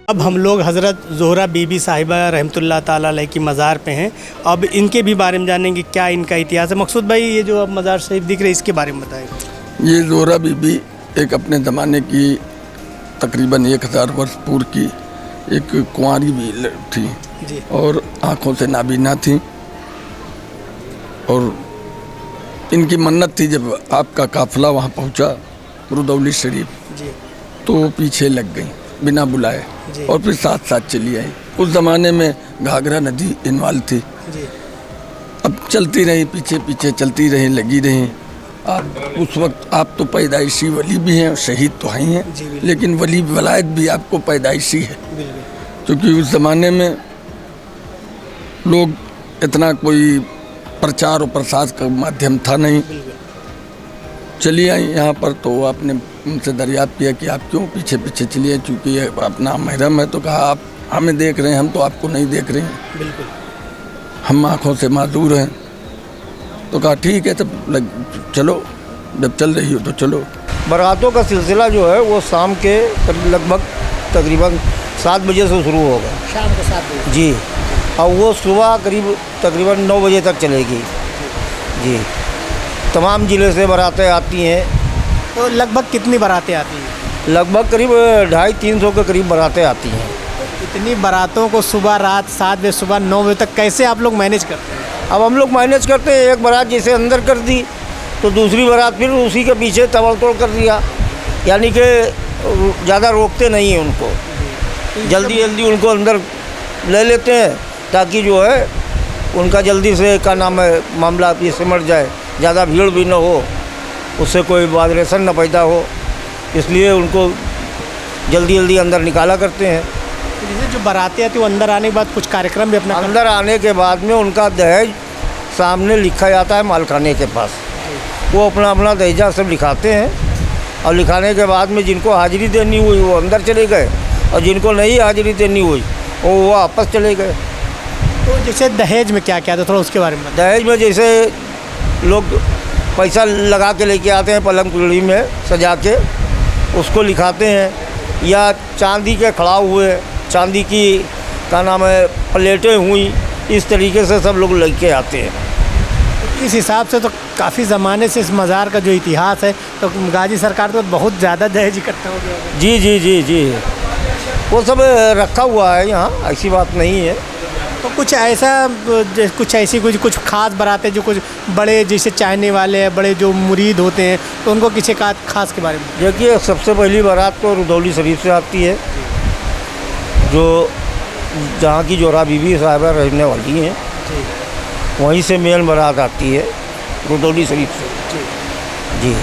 अब हम लोग हज़रत ज़ोहरा बीबी साहिबा रहमतुल्लाह ताला अलैह की मज़ार पे हैं। अब इनके भी बारे में जानेंगे क्या इनका इतिहास है। मकसूद भाई, ये जो अब मज़ार शरीफ दिख रहे हैं इसके बारे में बताएं। ये ज़ोहरा बीबी एक अपने ज़माने की तकरीबन 1000 वर्ष पूर्व की एक कुंवारी भी थी जी। और आँखों से नाबीना थी। और इनकी मन्नत थी, जब आपका काफ़िला वहाँ पहुँचा रुदौली शरीफ जी तो वो पीछे लग गई बिना बुलाए जी। और फिर साथ साथ चली आई। उस ज़माने में घाघरा नदी इन्वॉल्व थी। जी। अब चलती रही, पीछे पीछे चलती रही, लगी रही। आप उस वक्त आप तो पैदाइशी वली भी हैं, शहीद तो हैं जी, हैं, बिल्कुल। लेकिन वली वलायत भी आपको पैदाइशी है, बिल्कुल। क्योंकि उस ज़माने में लोग इतना कोई प्रचार और प्रसार का माध्यम था नहीं। चली आई यहाँ पर तो आपने उनसे दरियाफ्त किया कि आप क्यों पीछे पीछे चलिए, चूँकि ये अपना महरम है। तो कहा आप हमें देख रहे हैं, हम तो आपको नहीं देख रहे हैं, बिल्कुल। हम आँखों से माजूर हैं। तो कहा ठीक है, तब चलो, जब चल रही हो तो चलो। बारातों का सिलसिला जो है वो शाम के लगभग तकरीबन 7 बजे से शुरू होगा, शाम को 7 बजे जी। और वो सुबह करीब तकरीबन 9 बजे तक चलेगी जी। तमाम ज़िले से बारातें आती हैं। तो लगभग कितनी बारातें आती हैं? लगभग करीब 250-300 के करीब बारातें आती हैं। इतनी बारातों को सुबह रात 7 बजे सुबह 9 बजे तक कैसे आप लोग मैनेज करते हैं? अब हम लोग मैनेज करते हैं, एक बारात जैसे अंदर कर दी तो दूसरी बारात फिर उसी के पीछे तबड़तोड़ कर दिया, यानी कि ज़्यादा रोकते नहीं हैं उनको, जल्दी जल्दी उनको अंदर ले लेते हैं ताकि जो है उनका जल्दी से का नाम है मामला भी सिमट जाए, ज़्यादा भीड़ भी ना हो, उससे कोई वाइब्रेशन ना पैदा हो, इसलिए उनको जल्दी जल्दी अंदर निकाला करते हैं। तो जैसे जो बारातें आती है वो अंदर आने के बाद कुछ कार्यक्रम भी अपना अंदर आने के बाद में उनका दहेज सामने लिखा जाता है मालखाने के पास, वो अपना अपना दहेजा सब लिखाते हैं। और लिखाने के बाद में जिनको हाजिरी देनी हुई वो अंदर चले गए और जिनको नहीं हाजिरी देनी हुई वो वापस चले गए। तो जैसे दहेज में क्या क्या था, थोड़ा उसके बारे में बताएं। दहेज में जैसे लोग पैसा लगा के लेके आते हैं, पलंग कुल्हड़ी में सजा के उसको लिखाते हैं, या चांदी के खड़ा हुए, चांदी की का नाम है प्लेटें हुई, इस तरीके से सब लोग लेके आते हैं। इस हिसाब से तो काफ़ी ज़माने से इस मज़ार का जो इतिहास है, तो गाजी सरकार तो बहुत ज़्यादा दहेज इकट्ठा हो गया होगा। जी जी जी जी, वो सब रखा हुआ है यहाँ, ऐसी बात नहीं है। तो कुछ ऐसा कुछ खास बारातें जो कुछ बड़े जैसे चाहने वाले हैं, बड़े जो मुरीद होते हैं, तो उनको किसी का खास के बारे में? देखिए, सबसे पहली बारात तो रुदौली शरीफ से आती है, जो जहाँ की ज़ोहरा बीबी साहिबा रहने वाली हैं, वहीं से मेन बारात आती है रुदौली शरीफ से जी।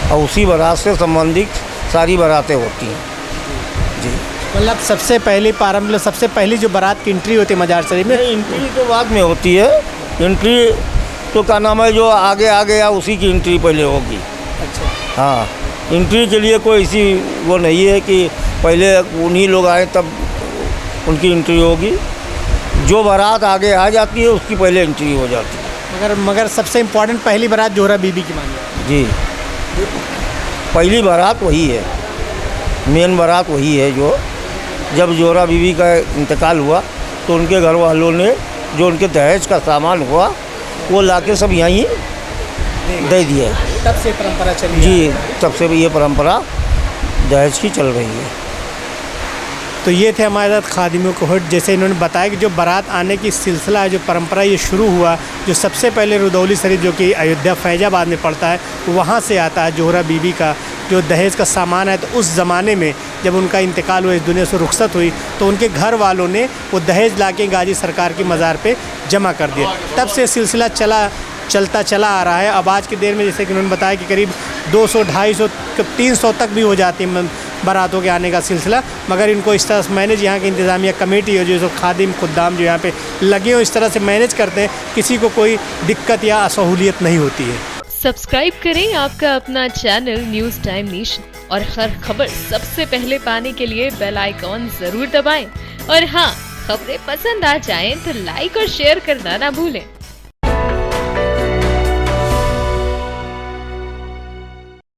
और उसी बारात से संबंधित सारी बारातें होती हैं जी। मतलब सबसे पहली प्रारंभ, सबसे पहली जो बारात की एंट्री होती है मज़ार शरीफ में, एंट्री तो बाद में होती है। एंट्री तो क्या नाम है, जो आगे आ गया उसी की एंट्री पहले होगी। अच्छा। हाँ, एंट्री के लिए कोई ऐसी वो नहीं है कि पहले उन्हीं लोग आए तब उनकी एंट्री होगी। जो बारात आगे आ जाती है उसकी पहले एंट्री हो जाती है। मगर सबसे इम्पोर्टेंट पहली बारात ज़ोहरा बीबी की मानी जाती जी, पहली बारात वही है, मेन बारात वही है। जो जब ज़ोहरा बीबी का इंतकाल हुआ तो उनके घर वालों ने जो उनके दहेज का सामान हुआ वो लाके सब यहीं दे दिया। है। तब से परंपरा चली जी, तब से भी ये परंपरा दहेज की चल रही है। तो ये थे हमारे साथ खादिमों को हट, जैसे इन्होंने बताया कि जो बारात आने की सिलसिला है, जो परंपरा ये शुरू हुआ, जो सबसे पहले रुदौली शरीफ जो कि अयोध्या फैजाबाद में पड़ता है, वहाँ से आता है ज़ोहरा बीबी का जो दहेज का सामान है। तो उस ज़माने में जब उनका इंतकाल हुआ, इस दुनिया से रुखसत हुई, तो उनके घर वालों ने वो दहेज लाके गाजी सरकार की मज़ार पे जमा कर दिया। तब से सिलसिला चलता चला आ रहा है। अब आज की देर में जैसे कि उन्होंने बताया कि करीब 200, 250, 300 तक भी हो जाती है बारातों के आने का सिलसिला, मगर इनको इस तरह से मैनेज, यहाँ की इंतज़ामिया कमेटी हो जो खादिम खुद्दाम जो यहाँ पे लगे हो, इस तरह से मैनेज करते हैं, किसी को कोई दिक्कत या असहूलियत नहीं होती है। सब्सक्राइब करें आपका अपना चैनल न्यूज़ टाइम नेशन, और हर खबर सबसे पहले पाने के लिए बेल आइकॉन जरूर दबाएं। और हाँ, खबरें पसंद आ जाएं तो लाइक और शेयर करना ना भूलें।